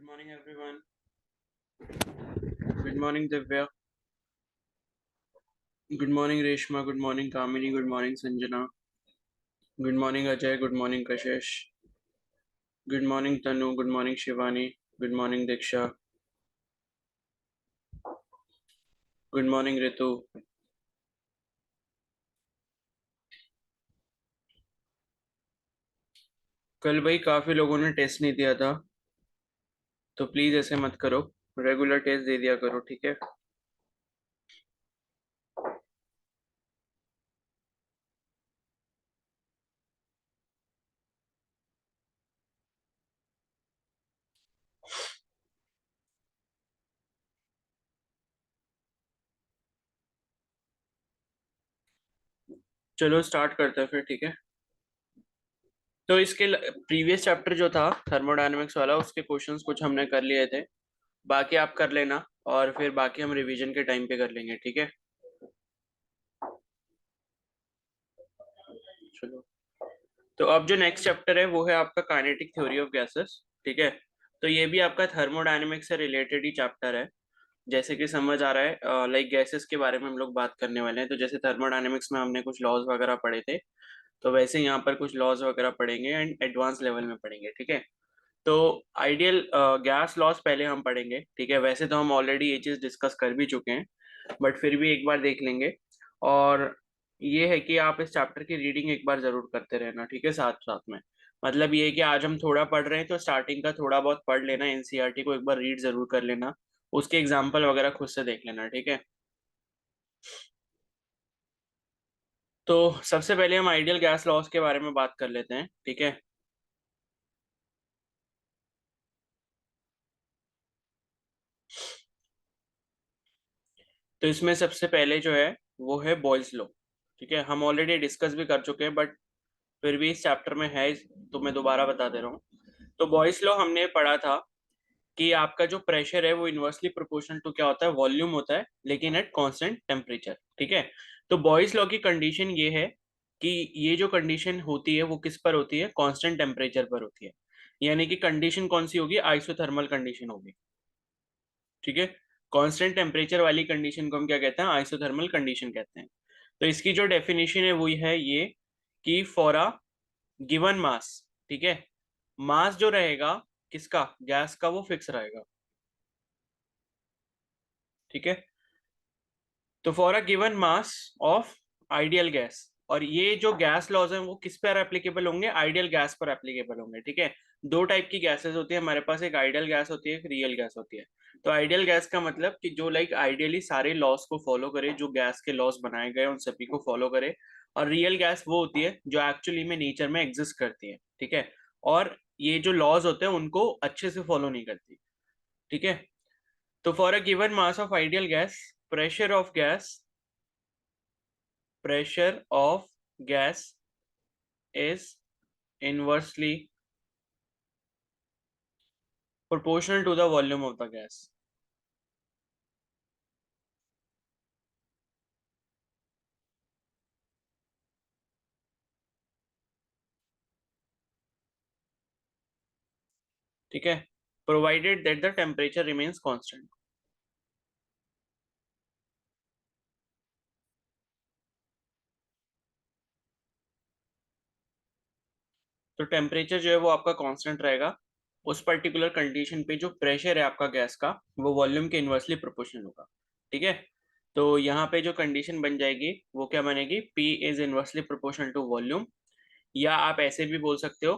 Good morning, everyone. Good morning, Divya. Good morning, Reshma. Good morning, Kamini. Good morning, Sanjana. Good morning, Ajay. Good morning, Kashish. Good morning, Tanu. Good morning, Shivani. Good morning, Diksha. Good morning, Ritu. कल भाई काफी लोगों ने test नहीं दिया था, तो please ऐसे मत करो। रेगुलर टेस्ट दे दिया करो, ठीक है। चलो स्टार्ट करते हैं फिर, ठीक है। तो इसके प्रीवियस चैप्टर जो था थर्मोडायनेमिक्स वाला, उसके क्वेश्चंस कुछ हमने कर लिए थे। बाकी आप कर लेना, और फिर बाकी हम रिवीजन के टाइम पे कर लेंगे, ठीक है। चलो, तो अब जो नेक्स्ट चैप्टर है वो है आपका काइनेटिक थ्योरी ऑफ गैसेस, ठीक है। तो ये भी आपका थर्मोडायनेमिक्स से रिलेटेड ही चैप्टर है। जैसे कि समझ आ रहा है, लाइक गैसेस के बारे में हम लोग बात करने वाले हैं। तो जैसे थर्मोडायनेमिक्स में हमने कुछ लॉज वगैरह पढ़े थे, तो वैसे यहाँ पर कुछ लॉज वगैरह पढ़ेंगे एंड एडवांस लेवल में पढ़ेंगे, ठीक है। तो आइडियल गैस लॉज पहले हम पढ़ेंगे, ठीक है। वैसे तो हम ऑलरेडी ये चीज़ डिस्कस कर भी चुके हैं, बट फिर भी एक बार देख लेंगे। और ये है कि आप इस चैप्टर की रीडिंग एक बार जरूर करते रहना, ठीक है, साथ साथ में। मतलब ये है कि आज हम थोड़ा पढ़ रहे हैं तो स्टार्टिंग का थोड़ा बहुत पढ़ लेना, एनसीईआरटी को एक बार रीड जरूर कर लेना, उसके एग्जाम्पल वगैरह खुद से देख लेना, ठीक है। तो सबसे पहले हम आइडियल गैस लॉज के बारे में बात कर लेते हैं, ठीक है। तो इसमें सबसे पहले जो है वो है बॉयल्स लॉ, ठीक है। हम ऑलरेडी डिस्कस भी कर चुके हैं, बट फिर भी इस चैप्टर में है, तो मैं दोबारा बता दे रहा हूँ। तो बॉयल्स लॉ हमने पढ़ा था कि आपका जो प्रेशर है वो इनवर्सली प्रोपोर्शनल टू क्या होता है, वॉल्यूम होता है, लेकिन एट कांस्टेंट टेम्परेचर, ठीक है। तो बॉयल्स लॉ की कंडीशन ये है कि ये जो कंडीशन होती है वो किस पर होती है, कांस्टेंट टेम्परेचर पर होती है। यानी कि कंडीशन कौन सी होगी, आइसोथर्मल कंडीशन होगी, ठीक है। कांस्टेंट टेम्परेचर वाली कंडीशन को हम क्या कहते हैं, आइसोथर्मल कंडीशन कहते हैं। तो इसकी जो डेफिनेशन है वो है ये कि फॉर अ गिवन मास, ठीक है, मास जो रहेगा किसका, गैस का, वो फिक्स रहेगा, ठीक है। तो for a given mass of ideal gas, और ये जो गैस लॉज हैं वो किस पर एप्लीकेबल होंगे, आइडियल गैस पर एप्लीकेबल होंगे, ठीक है। दो टाइप की गैसेस होती है हमारे पास, एक आइडियल गैस होती है, एक रियल गैस होती है। तो आइडियल गैस का मतलब कि जो लाइक आइडियली सारे लॉस को फॉलो करे, जो गैस के लॉस बनाए गए उन सभी को फॉलो करे। और रियल गैस वो होती है जो एक्चुअली में नेचर में एग्जिस्ट करती है, ठीक है। और ये जो लॉज होते हैं उनको अच्छे से फॉलो नहीं करती, ठीक है। तो for a given mass of ideal gas, pressure of gas, pressure of gas is inversely proportional to the volume of the gas। ठीक है, provided that the temperature remains constant। तो टेम्परेचर जो है वो आपका कांस्टेंट रहेगा, उस पर्टिकुलर कंडीशन पे जो प्रेशर है आपका गैस का वो वॉल्यूम के इन्वर्सली प्रोपोर्शनल होगा, ठीक है। तो यहाँ पे जो कंडीशन बन जाएगी वो क्या बनेगी, P is inversely proportional to volume. या आप ऐसे भी बोल सकते हो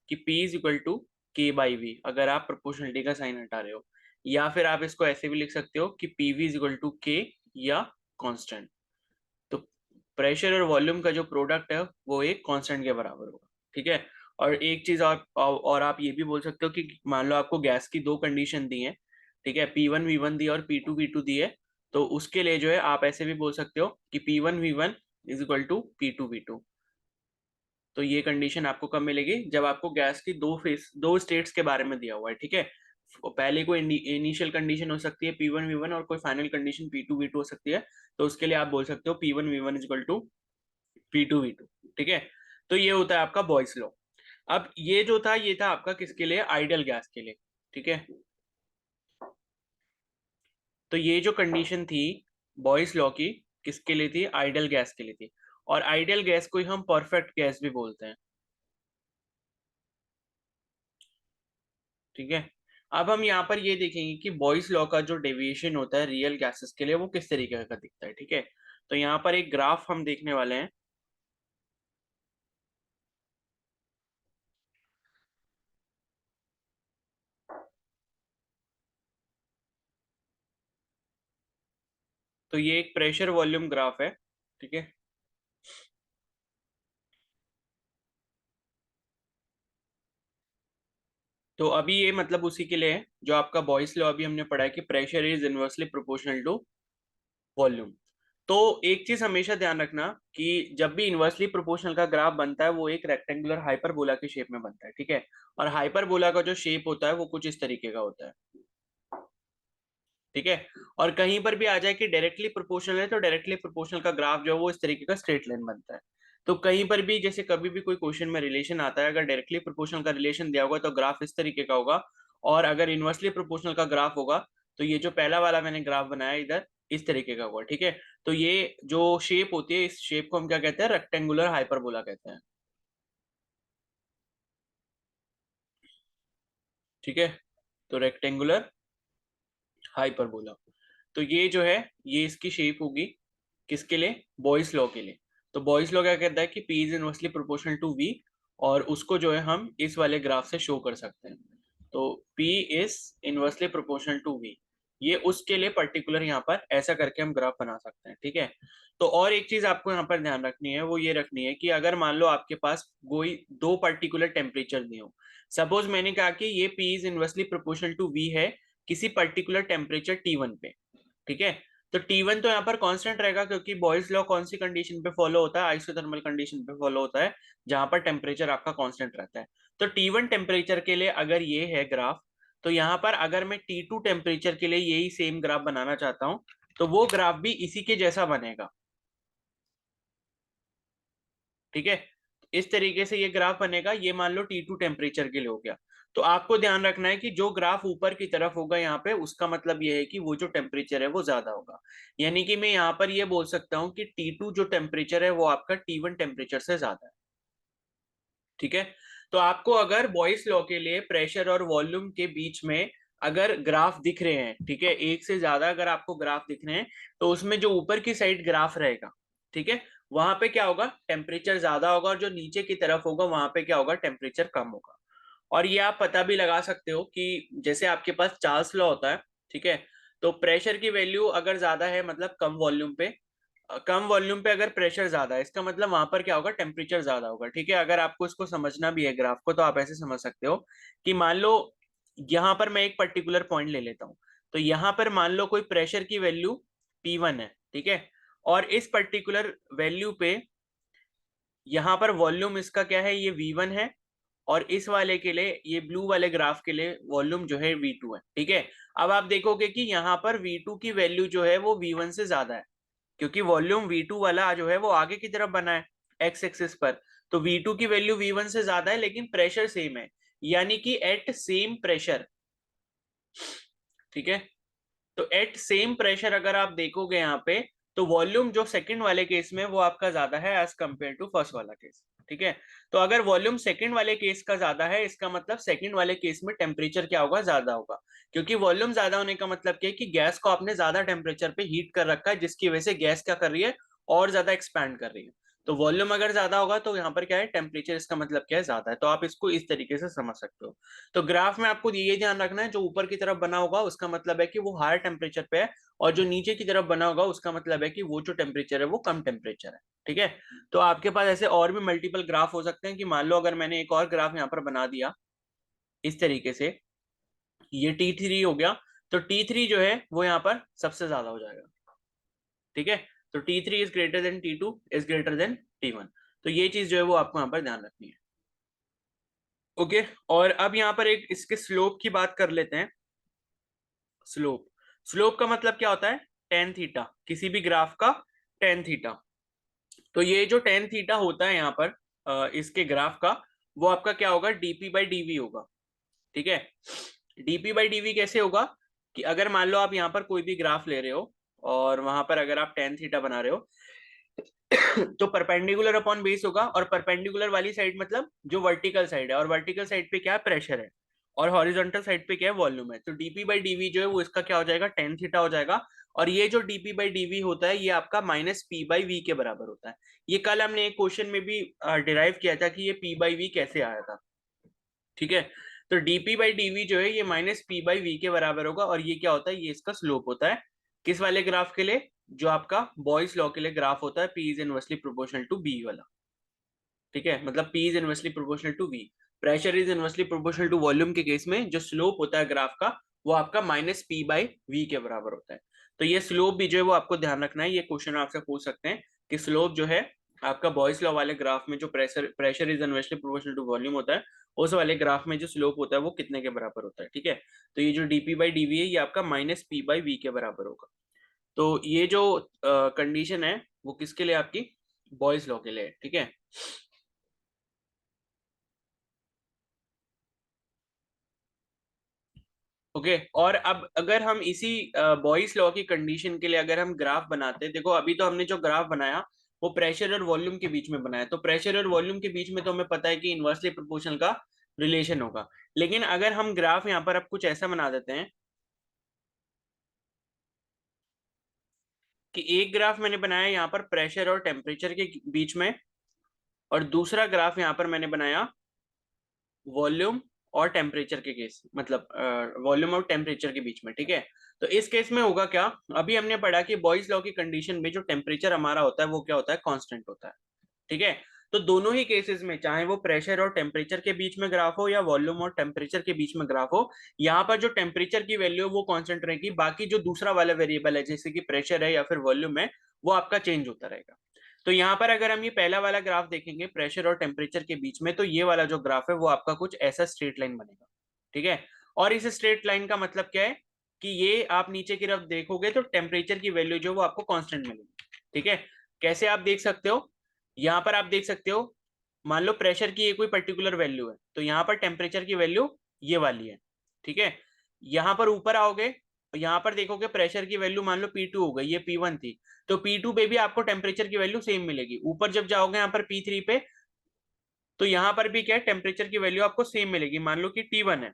कि P is equal to K/V, अगर आप प्रोपोर्शनलिटी का साइन हटा रहे हो। या फिर आप इसको ऐसे भी लिख सकते हो कि PV is equal to K या कांस्टेंट। तो प्रेशर और वॉल्यूम का जो प्रोडक्ट है वो एक कांस्टेंट के बराबर होगा, ठीक है। और एक चीज आप ये भी बोल सकते हो कि मान लो आपको गैस की दो कंडीशन दी है, ठीक है, P1V1 दी और P2V2 दी है। तो उसके लिए जो है आप ऐसे भी बोल सकते हो कि P1V1 is equal to P2V2। तो ये कंडीशन आपको कब मिलेगी, जब आपको गैस की दो स्टेट्स के बारे में दिया हुआ है, ठीक है। पहले कोई इनिशियल कंडीशन हो सकती है P1V1, और कोई फाइनल कंडीशन P2V2 हो सकती है। तो उसके लिए आप बोल सकते हो P1V1 is equal to P2V2, ठीक है। तो ये होता है आपका बॉयस लॉ। अब ये जो था ये था आपका किसके लिए, आइडियल गैस के लिए। ठीक है। तो ये जो कंडीशन थी बॉयस लॉ की, किसके लिए थी? आइडियल गैस के लिए थी। और आइडियल गैस को ही हम परफेक्ट गैस भी बोलते हैं। ठीक है। अब हम यहाँ पर ये देखेंगे कि बॉयस लॉ का जो डेविएशन होता है रियल गैसेस के लिए वो किस तरीके का दिखता है। ठीक है। तो यहाँ पर एक ग्राफ हम देखने वाले हैं। तो ये एक प्रेशर वॉल्यूम ग्राफ है। ठीक है। तो अभी ये मतलब उसी के लिए है जो आपका बॉयस लॉ अभी हमने पढ़ा है कि pressure is inversely proportional to volume. तो एक चीज हमेशा ध्यान रखना कि जब भी इनवर्सली प्रोपोर्शनल का ग्राफ बनता है वो एक रेक्टेंगुलर हाइपरबोला के शेप में बनता है। ठीक है। और हाइपरबोला का जो शेप होता है वो कुछ इस तरीके का होता है। ठीक है। और कहीं पर भी आ जाए कि डायरेक्टली प्रोपोर्शनल है तो डायरेक्टली प्रोपोर्शनल का ग्राफ जो है वो इस तरीके का स्ट्रेट लाइन बनता है। तो कहीं पर भी जैसे कभी भी कोई क्वेश्चन में रिलेशन आता है, अगर डायरेक्टली प्रोपोर्शनल का रिलेशन दिया होगा तो ग्राफ इस तरीके का होगा। और अगर इनवर्सली प्रोपोर्शनल का ग्राफ होगा तो ये जो पहला वाला मैंने ग्राफ बनाया इधर इस तरीके का होगा। ठीक है। तो ये जो शेप होती है इस शेप को हम क्या कहते हैं? रेक्टेंगुलर हाइपरबोला कहते हैं। ठीक है। तो रेक्टेंगुलर हाइपरबोला। तो ये जो है ये इसकी शेप होगी किसके लिए? बॉयस लॉ के लिए। तो बॉयस लॉ क्या कहता है कि P is inversely proportional to V। और उसको जो है हम इस वाले ग्राफ से शो कर सकते हैं। तो P is inversely proportional to V, ये उसके लिए पर्टिकुलर यहाँ पर ऐसा करके हम ग्राफ बना सकते हैं। ठीक है। तो और एक चीज आपको यहाँ पर ध्यान रखनी है वो ये रखनी है कि अगर मान लो आपके पास कोई दो पर्टिकुलर टेम्परेचर दिए हो। सपोज मैंने कहा कि ये P is inversely proportional to V है किसी पर्टिकुलर टेम्परेचर T1 पे। ठीक है। तो T1 तो यहाँ पर कांस्टेंट रहेगा क्योंकि बॉयल्स लॉ कौन सी कंडीशन पे फॉलो होता है? आइसोथर्मल कंडीशन पे फॉलो होता है जहां पर टेम्परेचर आपका कांस्टेंट रहता है। तो T1 टेम्परेचर के लिए अगर ये है ग्राफ, तो यहाँ पर अगर मैं T2 टेम्परेचर के लिए यही सेम ग्राफ बनाना चाहता हूँ तो वो ग्राफ भी इसी के जैसा बनेगा। ठीक है। इस तरीके से ये ग्राफ बनेगा। ये मान लो T2 टेम्परेचर के लिए हो गया। तो आपको ध्यान रखना है कि जो ग्राफ ऊपर की तरफ होगा यहाँ पे उसका मतलब ये है कि वो जो टेम्परेचर है वो ज्यादा होगा। यानी कि मैं यहाँ पर ये बोल सकता हूँ कि T2 जो टेम्परेचर है वो आपका T1 टेम्परेचर से ज्यादा है। ठीक है। तो आपको अगर बॉयस लॉ के लिए प्रेशर और वॉल्यूम के बीच में अगर ग्राफ दिख रहे हैं, ठीक है, एक से ज्यादा अगर आपको ग्राफ दिख रहे हैं तो उसमें जो ऊपर की साइड ग्राफ रहेगा, ठीक है, वहां पे क्या होगा? टेम्परेचर ज्यादा होगा। और जो नीचे की तरफ होगा वहां पे क्या होगा? टेम्परेचर कम होगा। और ये आप पता भी लगा सकते हो कि जैसे आपके पास चार्ल्स लॉ होता है। ठीक है। तो प्रेशर की वैल्यू अगर ज्यादा है मतलब कम वॉल्यूम पे, कम वॉल्यूम पे अगर प्रेशर ज्यादा है इसका मतलब वहां पर क्या होगा? टेम्परेचर ज्यादा होगा। ठीक है। अगर आपको इसको समझना भी है ग्राफ को तो आप ऐसे समझ सकते हो कि मान लो यहाँ पर मैं एक पर्टिकुलर पॉइंट ले लेता हूँ। तो यहाँ पर मान लो कोई प्रेशर की वैल्यू P1 है। ठीक है। और इस पर्टिकुलर वैल्यू पे यहाँ पर वॉल्यूम इसका क्या है? ये V1 है। और इस वाले के लिए, ये ब्लू वाले ग्राफ के लिए वॉल्यूम जो है V2 है। ठीक है। अब आप देखोगे कि यहाँ पर V2 की वैल्यू जो है वो V1 से ज्यादा है क्योंकि वॉल्यूम V2 वाला जो है वो आगे की तरफ बना है एक्स एक्सिस पर। तो V2 की वैल्यू V1 से ज्यादा है लेकिन प्रेशर सेम है। यानी कि एट सेम प्रेशर, ठीक है, तो एट सेम प्रेशर अगर आप देखोगे यहाँ पे तो वॉल्यूम जो सेकंड वाले केस में वो आपका ज्यादा है एज कंपेयर टू फर्स्ट वाला केस। ठीक है। तो अगर वॉल्यूम सेकंड वाले केस का ज्यादा है इसका मतलब सेकंड वाले केस में टेम्परेचर क्या होगा? ज्यादा होगा। क्योंकि वॉल्यूम ज्यादा होने का मतलब क्या है कि गैस को आपने ज्यादा टेम्परेचर पे हीट कर रखा है जिसकी वजह से गैस क्या कर रही है? और ज्यादा एक्सपैंड कर रही है। तो वॉल्यूम अगर ज्यादा होगा तो यहाँ पर क्या है? टेम्परेचर इसका मतलब क्या है? ज्यादा है। तो आप इसको इस तरीके से समझ सकते हो। तो ग्राफ में आपको ये ध्यान रखना है जो ऊपर की तरफ बना होगा उसका मतलब है कि वो हायर टेम्परेचर पे है। और जो नीचे की तरफ बना होगा उसका मतलब है कि वो जो टेम्परेचर है वो कम टेम्परेचर है। ठीक है। तो आपके पास ऐसे और भी मल्टीपल ग्राफ हो सकते हैं कि मान लो अगर मैंने एक और ग्राफ यहाँ पर बना दिया इस तरीके से, ये T3 हो गया। तो T3 जो है वो यहाँ पर सबसे ज्यादा हो जाएगा। ठीक है। तो T3 is greater than T2 is greater than T1। तो ये चीज जो है वो आपको यहाँ पर ध्यान रखनी है। ओके। और अब यहाँ पर एक इसके स्लोप की बात कर लेते हैं। स्लोप, स्लोप का मतलब क्या होता है? टेन थीटा, किसी भी ग्राफ का टेन थीटा। तो ये जो टेन थीटा होता है यहाँ पर इसके ग्राफ का, वो आपका क्या होगा? dp बाई dv होगा। ठीक है। डीपी बाई डीवी कैसे होगा कि अगर मान लो आप यहाँ पर कोई भी ग्राफ ले रहे हो और वहां पर अगर आप टेन थीटा बना रहे हो तो परपेंडिकुलर अपॉन बेस होगा, और परपेंडिकुलर वाली साइड मतलब जो वर्टिकल साइड है, और वर्टिकल साइड पे क्या है, प्रेशर है, और हॉरिजॉन्टल साइड पे क्या है, वॉल्यूम है। तो डीपी बाई डीवी जो है वो इसका क्या हो जाएगा, टेन थीटा हो जाएगा। और ये जो डीपी बाई डीवी होता है ये आपका माइनस पी बाई वी के बराबर होता है। ये कल हमने एक क्वेश्चन में भी डिराइव किया था कि ये पी बाई वी कैसे आया था। ठीक है, तो डीपी बाई डीवी जो है ये माइनस पी बाई वी के बराबर होगा, और ये क्या होता है, ये इसका स्लोप होता है। किस वाले ग्राफ के लिए, जो आपका बॉयस लॉ के लिए ग्राफ होता है, P is inversely proportional to B वाला। ठीक है, मतलब P is inversely proportional to V, pressure is inversely proportional to volume के केस में जो स्लोप होता है ग्राफ का वो आपका माइनस पी बाई वी के बराबर होता है। तो ये स्लोप भी जो है वो आपको ध्यान रखना है, ये क्वेश्चन आपसे पूछ सकते हैं कि स्लोप जो है आपका बॉयस लॉ वाले ग्राफ में जो pressure is inversely proportional to volume होता है, उस वाले ग्राफ में जो स्लोप होता है वो कितने के बराबर होता है। ठीक है, तो ये जो डीपी बाई डीवी है ये आपका माइनस पी बाई वी के बराबर होगा। तो ये जो कंडीशन है वो किसके लिए, आपकी बॉयस लॉ के लिए। ठीक है, ओके और अब अगर हम इसी बॉयस लॉ की कंडीशन के लिए अगर हम ग्राफ बनाते हैं, देखो अभी तो हमने जो ग्राफ बनाया वो प्रेशर और वॉल्यूम के बीच में बनाया, तो प्रेशर और वॉल्यूम के बीच में तो हमें पता है कि इनवर्सली प्रोपोर्शनल का रिलेशन होगा। लेकिन अगर हम ग्राफ यहाँ पर अब कुछ ऐसा बना देते हैं कि एक ग्राफ मैंने बनाया यहाँ पर प्रेशर और टेम्परेचर के बीच में, और दूसरा ग्राफ यहाँ पर मैंने बनाया वॉल्यूम और टेम्परेचर के केस, मतलब वॉल्यूम और टेम्परेचर के बीच में। ठीक है, तो इस केस में होगा क्या, अभी हमने पढ़ा कि बॉयज लॉ की कंडीशन में जो टेम्परेचर हमारा होता है वो क्या होता है, कांस्टेंट होता है। ठीक है, तो दोनों ही केसेस में चाहे वो प्रेशर और टेम्परेचर के बीच में ग्राफ हो या वॉल्यूम और टेम्परेचर के बीच में ग्राफ हो, यहाँ पर जो टेम्परेचर की वैल्यू है वो कांस्टेंट रहेगी, बाकी जो दूसरा वाला वेरिएबल है जैसे कि प्रेशर है या फिर वॉल्यूम है वो आपका चेंज होता रहेगा। तो यहाँ पर अगर हम ये पहला वाला ग्राफ देखेंगे प्रेशर और टेम्परेचर के बीच में, तो ये वाला जो ग्राफ है वो आपका कुछ ऐसा स्ट्रेट लाइन बनेगा। ठीक है, और इस स्ट्रेट लाइन का मतलब क्या है कि ये आप नीचे की तरफ देखोगे तो टेम्परेचर की वैल्यू जो वो आपको कांस्टेंट मिलेगी। ठीक है, कैसे आप देख सकते हो, यहाँ पर आप देख सकते हो, मान लो प्रेशर की ये कोई पर्टिकुलर वैल्यू है तो यहाँ पर टेम्परेचर की वैल्यू ये वाली है। ठीक है, यहाँ पर ऊपर आओगे यहाँ पर देखोगे प्रेशर की वैल्यू मान लो P2 हो गई, ये P1 थी, तो P2 पे भी आपको टेम्परेचर की वैल्यू सेम मिलेगी। ऊपर जब जाओगे यहाँ पर P3 पे तो यहाँ पर भी क्या है, टेम्परेचर की वैल्यू आपको सेम मिलेगी, मान लो कि T1 है।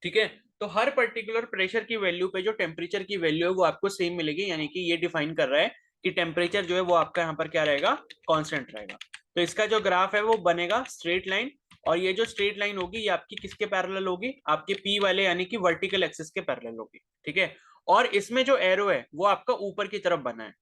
ठीक है, तो हर पर्टिकुलर प्रेशर की वैल्यू पे जो टेम्परेचर की वैल्यू है वो आपको सेम मिलेगी, यानी कि ये डिफाइन कर रहा है कि टेम्परेचर जो है वो आपका यहाँ पर क्या रहेगा, कांस्टेंट रहेगा। तो इसका जो ग्राफ है वो बनेगा स्ट्रेट लाइन, और ये जो स्ट्रेट लाइन होगी ये आपकी किसके पैरेलल होगी, आपके पी वाले यानी कि वर्टिकल एक्सिस के पैरेलल होगी। ठीक है, और इसमें जो एरो है वो आपका ऊपर की तरफ बना है।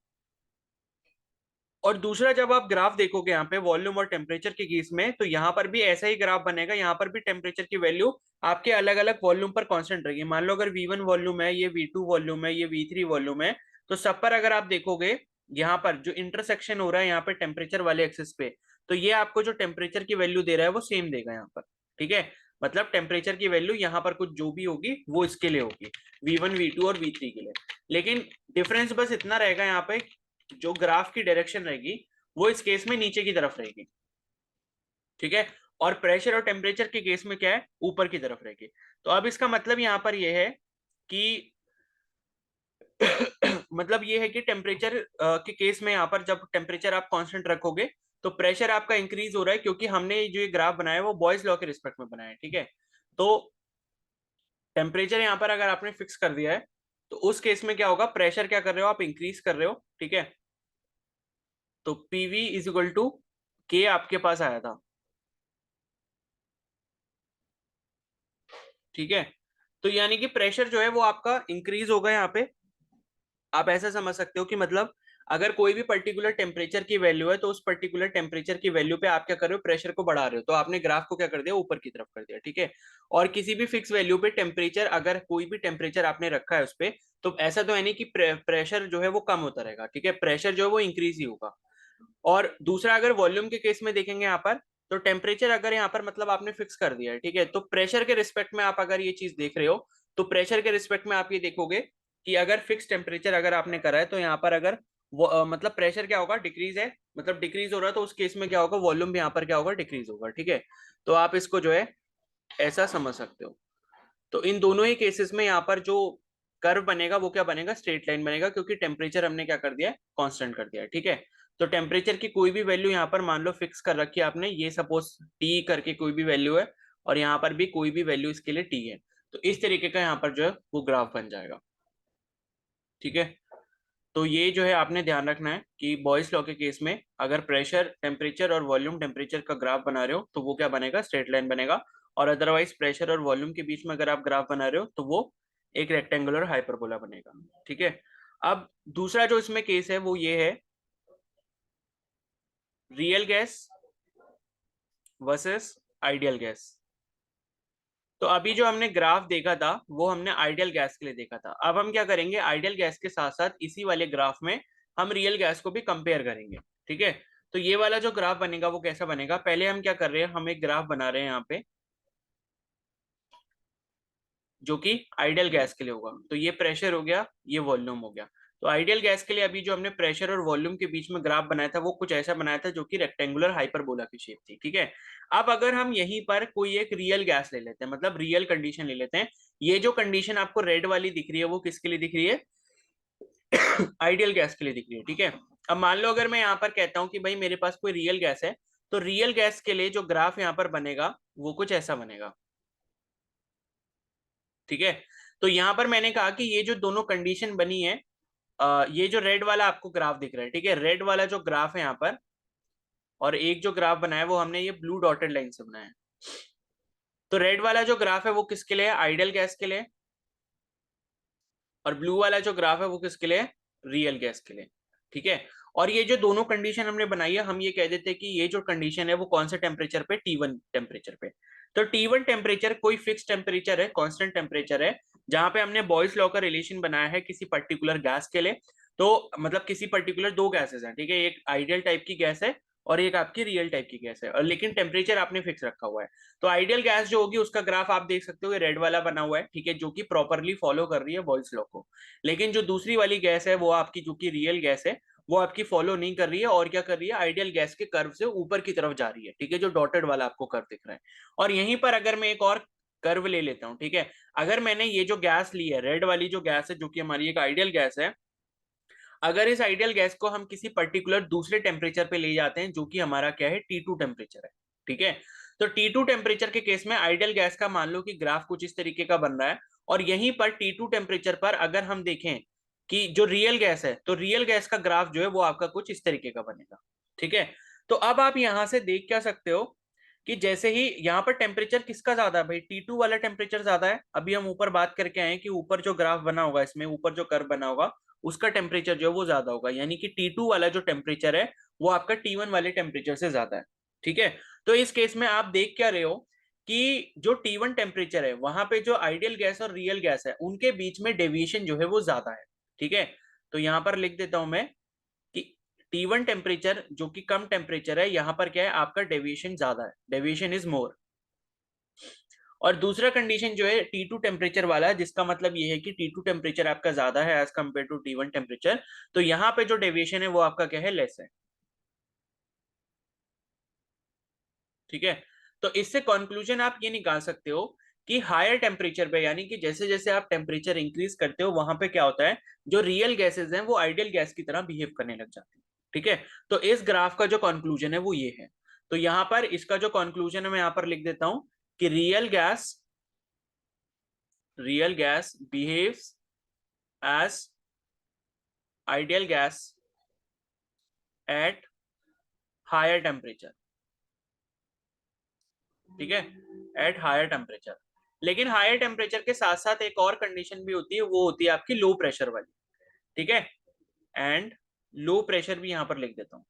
और दूसरा जब आप ग्राफ देखोगे यहाँ पे वॉल्यूम और टेम्परेचर के केस में, तो यहाँ पर भी ऐसा ही ग्राफ बनेगा, यहाँ पर भी टेम्परेचर की वैल्यू आपके अलग अलग वॉल्यूम पर कांस्टेंट रहेगी। मान लो अगर V1 वॉल्यूम है, ये V2 वॉल्यूम है, ये V3 वॉल्यूम है, तो सब पर अगर आप देखोगे यहाँ पर जो इंटरसेक्शन हो रहा है यहाँ पे टेम्परेचर वाले एक्सिस पे, तो ये आपको जो टेम्परेचर की वैल्यू दे रहा है वो सेम देगा यहाँ पर। ठीक है, मतलब टेम्परेचर की वैल्यू यहाँ पर कुछ जो भी होगी वो इसके लिए होगी, V1 V2 और V3 के लिए। लेकिन डिफरेंस बस इतना रहेगा, यहाँ पे जो ग्राफ की डायरेक्शन रहेगी वो इस केस में नीचे की तरफ रहेगी। ठीक है, और प्रेशर और टेम्परेचर के केस में क्या है, ऊपर की तरफ रहेगी। तो अब इसका मतलब यहाँ पर यह है कि मतलब ये है कि टेम्परेचर के केस में यहाँ पर जब टेम्परेचर आप कांस्टेंट रखोगे तो प्रेशर आपका इंक्रीज हो रहा है, क्योंकि हमने जो ये ग्राफ बनाया है वो बॉयज लॉ के रिस्पेक्ट में बनाया है। ठीक है, तो टेम्परेचर यहाँ पर अगर आपने फिक्स कर दिया है तो उस केस में क्या होगा, प्रेशर क्या कर रहे हो आप, इंक्रीज कर रहे हो। ठीक है, तो पीवी इज इक्वल टू के आपके पास आया था। ठीक है, तो यानी कि प्रेशर जो है वो आपका इंक्रीज होगा यहाँ पे। आप ऐसा समझ सकते हो कि मतलब अगर कोई भी पर्टिकुलर टेम्परेचर की वैल्यू है तो उस पर्टिकुलर टेम्परेचर की वैल्यू पे आप क्या कर रहे हो, प्रेशर को बढ़ा रहे हो, तो आपने ग्राफ को क्या कर दिया, ऊपर की तरफ कर दिया। ठीक है, और किसी भी फिक्स वैल्यू पे टेम्परेचर, अगर कोई भी टेम्परेचर आपने रखा है उस पे, तो ऐसा तो है नहीं कि प्रेशर जो है वो कम होता रहेगा। ठीक है, प्रेशर जो है वो इंक्रीज ही होगा। और दूसरा अगर वॉल्यूम के केस में देखेंगे यहाँ पर, तो टेम्परेचर अगर यहाँ पर मतलब आपने फिक्स कर दिया है, ठीक है, तो प्रेशर के रिस्पेक्ट में आप अगर ये चीज देख रहे हो तो प्रेशर के रिस्पेक्ट में आप ये देखोगे कि अगर फिक्स टेम्परेचर अगर आपने करा है तो यहाँ पर अगर मतलब प्रेशर क्या होगा, डिक्रीज है, मतलब डिक्रीज हो रहा है, तो उस केस में क्या होगा, वॉल्यूम भी यहाँ पर क्या होगा, डिक्रीज होगा। ठीक है, तो आप इसको जो है ऐसा समझ सकते हो। तो इन दोनों ही केसेस में यहाँ पर जो कर्व बनेगा वो क्या बनेगा, स्ट्रेट लाइन बनेगा, क्योंकि टेम्परेचर हमने क्या कर दिया है, कांस्टेंट कर दिया है। ठीक है, तो टेम्परेचर की कोई भी वैल्यू यहाँ पर मान लो फिक्स कर रखी है आपने, ये सपोज टी करके कोई भी वैल्यू है, और यहाँ पर भी कोई भी वैल्यू इसके लिए टी है, तो इस तरीके का यहाँ पर जो है वो ग्राफ बन जाएगा। ठीक है, तो ये जो है आपने ध्यान रखना है कि बॉयस लॉ के केस में अगर प्रेशर टेम्परेचर और वॉल्यूम टेम्परेचर का ग्राफ बना रहे हो तो वो क्या बनेगा, स्ट्रेट लाइन बनेगा, और अदरवाइज प्रेशर और वॉल्यूम के बीच में अगर आप ग्राफ बना रहे हो तो वो एक रेक्टेंगुलर हाइपरबोला बनेगा। ठीक है, अब दूसरा जो इसमें केस है वो ये है, real gas versus ideal gas. तो अभी जो हमने ग्राफ देखा था वो हमने आइडियल गैस के लिए देखा था, अब हम क्या करेंगे, आइडियल गैस के साथ साथ इसी वाले ग्राफ में हम रियल गैस को भी कंपेयर करेंगे। ठीक है, तो ये वाला जो ग्राफ बनेगा वो कैसा बनेगा, पहले हम क्या कर रहे हैं, हम एक ग्राफ बना रहे हैं यहाँ पे जो कि आइडियल गैस के लिए होगा। तो ये प्रेशर हो गया, ये वॉल्यूम हो गया। तो आइडियल गैस के लिए अभी जो हमने प्रेशर और वॉल्यूम के बीच में ग्राफ बनाया था वो कुछ ऐसा बनाया था जो कि रेक्टेंगुलर हाइपरबोला की शेप थी। ठीक है, अब अगर हम यहीं पर कोई एक रियल गैस ले लेते हैं, मतलब रियल कंडीशन ले लेते हैं, ये जो कंडीशन आपको रेड वाली दिख रही है वो किसके लिए दिख रही है, आइडियल गैस के लिए दिख रही है। ठीक है, अब मान लो अगर मैं यहाँ पर कहता हूँ कि भाई मेरे पास कोई रियल गैस है, तो रियल गैस के लिए जो ग्राफ यहाँ पर बनेगा वो कुछ ऐसा बनेगा। ठीक है, तो यहां पर मैंने कहा कि ये जो दोनों कंडीशन बनी है, ये जो रेड वाला आपको ग्राफ दिख रहा है, ठीक है, रेड वाला जो ग्राफ है यहाँ पर, और एक जो ग्राफ बनाया वो हमने ये ब्लू डॉटेड लाइन से बनाया है। तो रेड वाला जो ग्राफ है वो किसके लिए है, आइडियल गैस के लिए, और ब्लू वाला जो ग्राफ है वो किसके लिए, रियल गैस के लिए। ठीक है, और ये जो दोनों कंडीशन हमने बनाई है, हम ये कह देते हैं कि ये जो कंडीशन है वो कौन से टेम्परेचर पे, T1 टेम्परेचर पे। तो T1 टेम्परेचर कोई फिक्स टेम्परेचर है, कांस्टेंट टेम्परेचर है, जहां पे हमने बॉयस लॉ का रिलेशन बनाया है किसी पर्टिकुलर गैस के लिए। तो मतलब किसी पर्टिकुलर दो गैसेस हैं, ठीक है, एक आइडियल टाइप की गैस है और एक आपकी रियल टाइप की गैस है, और लेकिन टेम्परेचर आपने फिक्स रखा हुआ है। तो आइडियल गैस जो होगी उसका ग्राफ आप देख सकते हो, ये रेड वाला बना हुआ है, ठीक है, जो कि प्रॉपरली फॉलो कर रही है बॉयस लॉ को। लेकिन जो दूसरी वाली गैस है वो आपकी, जो कि रियल गैस है, वो आपकी फॉलो नहीं कर रही है, और क्या कर रही है, आइडियल गैस के कर्व से ऊपर की तरफ जा रही है। ठीक है, जो डॉटेड वाला आपको कर्व दिख रहा है। और यहीं पर अगर मैं एक और कर्व ले लेता हूं, ठीक है, अगर मैंने ये जो गैस ली है, रेड वाली जो गैस है जो कि हमारी एक आइडियल गैस है, अगर इस आइडियल गैस को हम किसी पर्टिकुलर दूसरे टेम्परेचर पे ले जाते हैं जो कि हमारा क्या है, T2 टेम्परेचर है। ठीक है, तो T2 टेम्परेचर के केस में आइडियल गैस का मान लो कि ग्राफ कुछ इस तरीके का बन रहा है, और यहीं पर T2 टेम्परेचर पर अगर हम देखें कि जो रियल गैस है, तो रियल गैस का ग्राफ जो है वो आपका कुछ इस तरीके का बनेगा। ठीक है, तो अब आप यहां से देख क्या सकते हो कि जैसे ही यहाँ पर टेम्परेचर किसका ज्यादा है, भाई T2 वाला टेम्परेचर ज्यादा है। अभी हम ऊपर बात करके आए कि ऊपर जो ग्राफ बना होगा, इसमें ऊपर जो कर्व बना होगा उसका टेम्परेचर जो है वो ज्यादा होगा, यानी कि T2 वाला जो टेम्परेचर है वो आपका T1 वाले टेम्परेचर से ज्यादा है। ठीक है, तो इस केस में आप देख क्या रहे हो कि जो T1 टेम्परेचर है वहां पे जो आइडियल गैस और रियल गैस है उनके बीच में डेविएशन जो है वो ज्यादा है। ठीक है, तो यहां पर लिख देता हूं मैं कि T1 टेम्परेचर जो कि कम टेम्परेचर है, यहां पर क्या है, आपका डेविएशन ज्यादा है, डेविएशन इज मोर। और दूसरा कंडीशन जो है T2 टेम्परेचर वाला है, जिसका मतलब ये है कि T2 टेम्परेचर आपका ज्यादा है as compare to T1 temperature, तो यहाँ पे जो डेविएशन है वो आपका क्या है, लेस है। ठीक है, तो इससे कंक्लूजन आप ये निकाल सकते हो कि हायर टेम्परेचर पे, यानी कि जैसे जैसे आप टेम्परेचर इंक्रीज करते हो वहां पे क्या होता है, जो रियल गैसेज हैं वो आइडियल गैस की तरह बिहेव करने लग जाती है। ठीक है, तो इस ग्राफ का जो कंक्लूजन है वो ये है। तो यहाँ पर इसका जो कंक्लूजन है मैं यहाँ पर लिख देता हूं कि real gas behaves as ideal gas at higher temperature. ठीक है, एट हायर टेम्परेचर। लेकिन हायर टेम्परेचर के साथ साथ एक और कंडीशन भी होती है, वो होती है आपकी लो प्रेशर वाली। ठीक है, एंड लो प्रेशर भी यहां पर लिख देता हूं।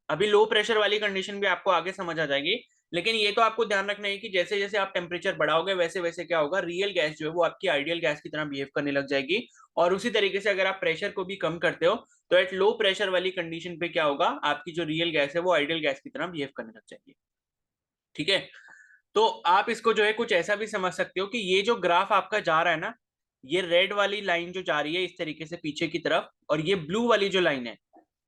अभी लो प्रेशर वाली कंडीशन भी आपको आगे समझ आ जाएगी, लेकिन ये तो आपको ध्यान रखना है कि जैसे जैसे आप टेम्परेचर बढ़ाओगे वैसे वैसे क्या होगा, रियल गैस जो है वो आपकी आइडियल गैस की तरह बिहेव करने लग जाएगी। और उसी तरीके से अगर आप प्रेशर को भी कम करते हो तो एट लो प्रेशर वाली कंडीशन पे क्या होगा, आपकी जो रियल गैस है वो आइडियल गैस की तरह बिहेव करने लग जाएगी। ठीक है, तो आप इसको जो है कुछ ऐसा भी समझ सकते हो कि ये जो ग्राफ आपका जा रहा है ना, ये रेड वाली लाइन जो जा रही है इस तरीके से पीछे की तरफ, और ये ब्लू वाली जो लाइन है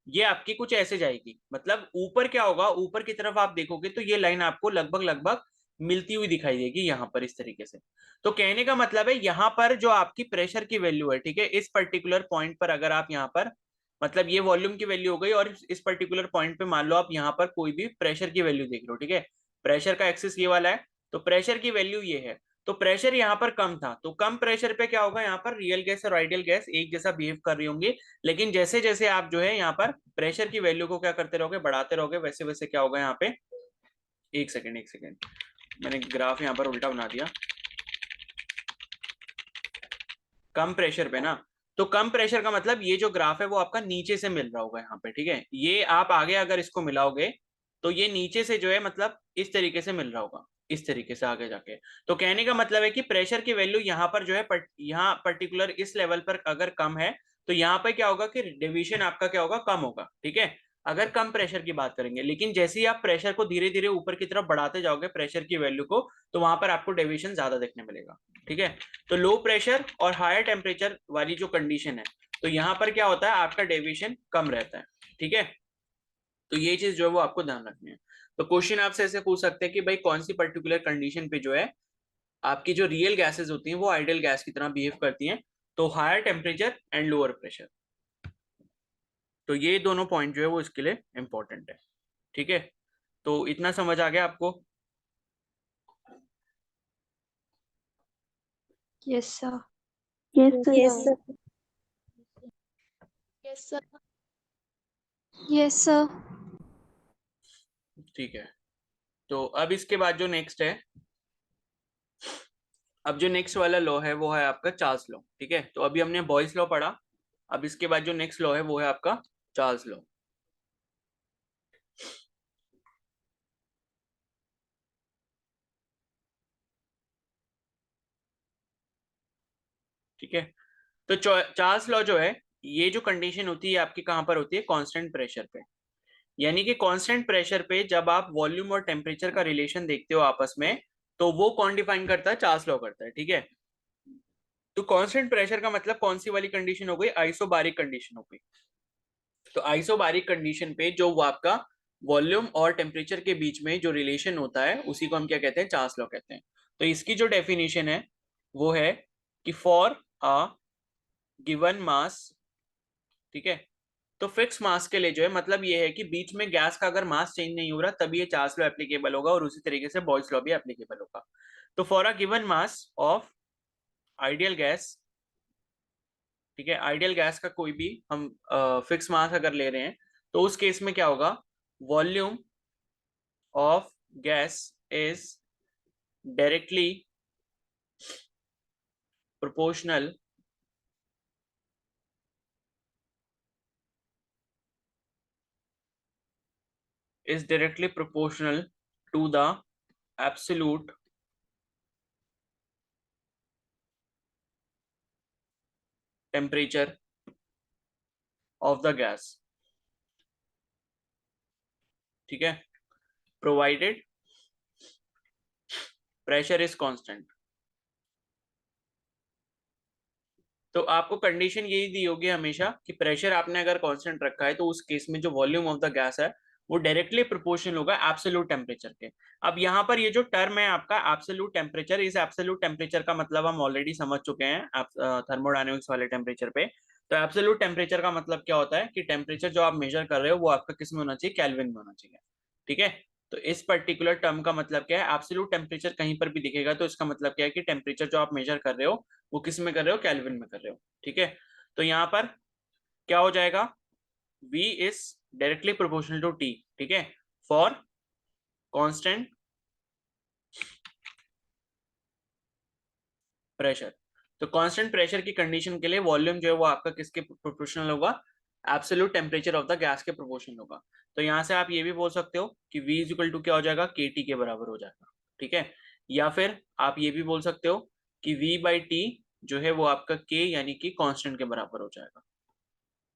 ये आपकी कुछ ऐसे जाएगी। मतलब ऊपर क्या होगा, ऊपर की तरफ आप देखोगे तो ये लाइन आपको लगभग लगभग मिलती हुई दिखाई देगी यहाँ पर इस तरीके से। तो कहने का मतलब है यहाँ पर जो आपकी प्रेशर की वैल्यू है, ठीक है, इस पर्टिकुलर पॉइंट पर अगर आप यहाँ पर, मतलब ये वॉल्यूम की वैल्यू हो गई, और इस पर्टिकुलर पॉइंट पे मान लो आप यहाँ पर कोई भी प्रेशर की वैल्यू देख लो, ठीक है, प्रेशर का एक्सिस ये वाला है, तो प्रेशर की वैल्यू ये है, तो प्रेशर यहाँ पर कम था, तो कम प्रेशर पे क्या होगा, यहाँ पर रियल गैस और आइडियल गैस एक जैसा बिहेव कर रही होंगी। लेकिन जैसे जैसे आप जो है यहाँ पर प्रेशर की वैल्यू को क्या करते रहोगे, बढ़ाते रहोगे, वैसे वैसे क्या होगा यहाँ पे, एक सेकेंड एक सेकेंड, मैंने ग्राफ यहाँ पर उल्टा बना दिया, कम प्रेशर पे ना, तो कम प्रेशर का मतलब ये जो ग्राफ है वो आपका नीचे से मिल रहा होगा यहाँ पे, ठीक है, ये आप आगे अगर इसको मिलाओगे तो ये नीचे से जो है मतलब इस तरीके से मिल रहा होगा, इस तरीके से आगे जाके। तो कहने का मतलब है कि प्रेशर की वैल्यू यहाँ पर जो है यहाँ पर्टिकुलर इस लेवल पर अगर कम है, तो यहाँ पे क्या होगा कि डेविएशन आपका क्या होगा, कम होगा, ठीक है, अगर कम प्रेशर की बात करेंगे। लेकिन जैसे ही आप प्रेशर को धीरे धीरे ऊपर की तरफ बढ़ाते जाओगे प्रेशर की वैल्यू को, तो वहां पर आपको डेविएशन ज्यादा देखने मिलेगा, ठीक है। तो लो प्रेशर और हायर टेम्परेचर वाली जो कंडीशन है, तो यहाँ पर क्या होता है, आपका डेविएशन कम रहता है, ठीक है। तो ये चीज जो है वो आपको ध्यान रखनी है। तो क्वेश्चन आपसे ऐसे पूछ सकते हैं कि भाई कौन सी पर्टिकुलर कंडीशन पे जो है आपकी जो रियल गैसेस होती हैं वो आइडियल गैस की तरह बिहेव करती हैं, तो higher temperature and lower pressure. तो ये दोनों पॉइंट जो है वो इसके लिए इंपॉर्टेंट है, ठीक है। तो इतना समझ आ गया आपको? Yes sir. Yes, sir. Yes sir. Yes sir. ठीक है। तो अब इसके बाद जो नेक्स्ट है, अब जो नेक्स्ट वाला लॉ है वो है आपका चार्ल्स लॉ, ठीक है। तो अभी हमने बॉयज लॉ पढ़ा, अब इसके बाद जो नेक्स्ट लॉ है वो है आपका चार्ल्स लॉ। ठीक है। तो चार्ल्स लॉ जो है, ये जो कंडीशन होती है आपकी कहां पर होती है, कांस्टेंट प्रेशर पे। यानी कि कांस्टेंट प्रेशर पे जब आप वॉल्यूम और टेम्परेचर का रिलेशन देखते हो आपस में, तो वो कौन डिफाइन करता है, चार्ल्स लॉ करता है, ठीक है। तो कांस्टेंट प्रेशर का मतलब कौन सी वाली कंडीशन हो गई, आइसोबारिक कंडीशन हो गई। तो आइसोबारिक कंडीशन पे जो वो आपका वॉल्यूम और टेम्परेचर के बीच में जो रिलेशन होता है उसी को हम क्या कहते हैं, चार्ल्स लॉ कहते हैं। तो इसकी जो डेफिनेशन है वो है कि फॉर अ गिवन मास, ठीक है, तो फिक्स मास के लिए जो है मतलब ये है कि बीच में गैस का अगर मास चेंज नहीं हो रहा तभी ये चार्ल्स लॉ एप्लीकेबल होगा, और उसी तरीके से बॉयल्स लॉ भी एप्लीकेबल होगा। तो for a given mass of ideal gas, ठीक है, आइडियल गैस का कोई भी हम फिक्स मास अगर ले रहे हैं, तो उस केस में क्या होगा, volume of gas is directly proportional to the absolute temperature of the gas, ठीक है, provided pressure is constant। तो आपको कंडीशन यही दी होगी हमेशा कि प्रेशर आपने अगर कांस्टेंट रखा है तो उस केस में जो वॉल्यूम ऑफ द गैस है वो डायरेक्टली प्रोपोर्शनल होगा एब्सोल्यूट टेम्परेचर के। अब यहाँ पर ये जो टर्म है आपका एब्सोल्यूट टेम्परेचर, इस एब्सोल्यूट टेम्परेचर का मतलब हम ऑलरेडी समझ चुके हैं थर्मोडायनेमिक्स वाले टेम्परेचर पे। तो एब्सोल्यूट टेम्परेचर का मतलब क्या होता है कि टेम्परेचर जो आप मेजर कर रहे हो वो आपका किस में होना चाहिए, केल्विन में होना चाहिए, ठीक है। तो इस पर्टिकुलर टर्म का मतलब क्या है, एब्सोल्यूट टेम्परेचर कहीं पर भी दिखेगा तो इसका मतलब क्या है कि टेम्परेचर जो आप मेजर कर रहे हो वो किस में कर रहे हो, केल्विन में कर रहे हो, ठीक है। तो यहाँ पर क्या हो जाएगा, V is directly proportional to T, ठीक है, फॉर कांस्टेंट प्रेशर। तो कांस्टेंट प्रेशर की कंडीशन के लिए वॉल्यूम जो है वो आपका किसके प्रोपोर्शनल होगा, absolute temperature of the gas के प्रोपोर्शनल होगा। तो यहाँ से आप ये भी बोल सकते हो कि V इज इक्वल टू क्या हो जाएगा, KT के बराबर हो जाएगा, ठीक है। या फिर आप ये भी बोल सकते हो कि V बाई T जो है वो आपका K यानी कि कांस्टेंट के बराबर हो जाएगा,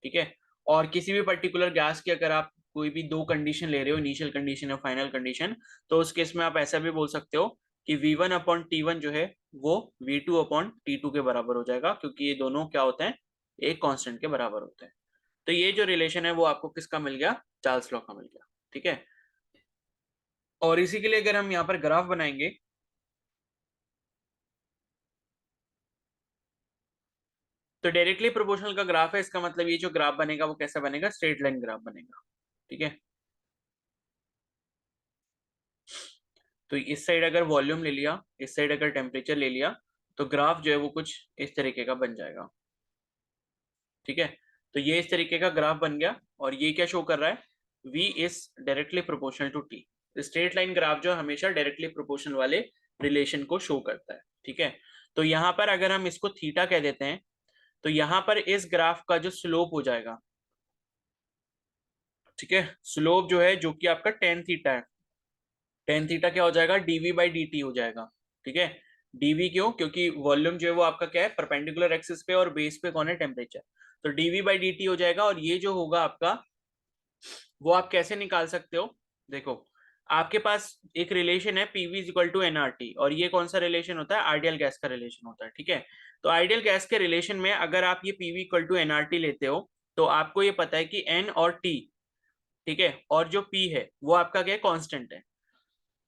ठीक है। और किसी भी पर्टिकुलर गैस की अगर आप कोई भी दो कंडीशन ले रहे हो, इनिशियल कंडीशन या फाइनल कंडीशन, तो उस केस में आप ऐसा भी बोल सकते हो कि V1 अपॉन T1 जो है वो V2 अपॉन T2 के बराबर हो जाएगा, क्योंकि ये दोनों क्या होते हैं, एक कांस्टेंट के बराबर होते हैं। तो ये जो रिलेशन है वो आपको किसका मिल गया, चार्ल्स लॉ का मिल गया, ठीक है। और इसी के लिए अगर हम यहाँ पर ग्राफ बनाएंगे तो डायरेक्टली प्रोपोर्शनल का ग्राफ है, इसका मतलब ये जो ग्राफ बनेगा वो कैसा बनेगा, स्ट्रेट लाइन ग्राफ बनेगा। ठीक है, तो इस साइड अगर वॉल्यूम ले लिया, इस साइड अगर टेम्परेचर ले लिया, तो ग्राफ जो है वो कुछ इस तरीके का बन जाएगा। ठीक है, तो ये इस तरीके का ग्राफ बन गया और ये क्या शो कर रहा है, v is directly proportional to t। Straight line graph जो हमेशा डायरेक्टली प्रोपोर्शनल वाले रिलेशन को शो करता है। ठीक है, तो यहाँ पर अगर हम इसको थीटा कह देते हैं तो यहाँ पर इस ग्राफ का जो स्लोप हो जाएगा, ठीक है, स्लोप जो है जो कि आपका टेन थीटा है, टेन थीटा क्या हो जाएगा, डीवी बाई डी टी हो जाएगा। ठीक है, डीवी क्यों, क्योंकि वॉल्यूम जो है वो आपका क्या है, परपेंडिकुलर एक्सिस पे और बेस पे कौन है, टेम्परेचर, तो डीवी बाई डी टी हो जाएगा। और ये जो होगा आपका वो आप कैसे निकाल सकते हो, देखो आपके पास एक रिलेशन है PV is equal to NRT, और ये कौन सा रिलेशन होता है, आइडियल गैस का रिलेशन होता है। ठीक है, तो आइडियल गैस के रिलेशन में अगर आप ये पीवी इक्वल टू एनआरटी लेते हो तो आपको ये पता है कि एन और टी, ठीक है, और जो पी है वो आपका क्या है, कांस्टेंट है।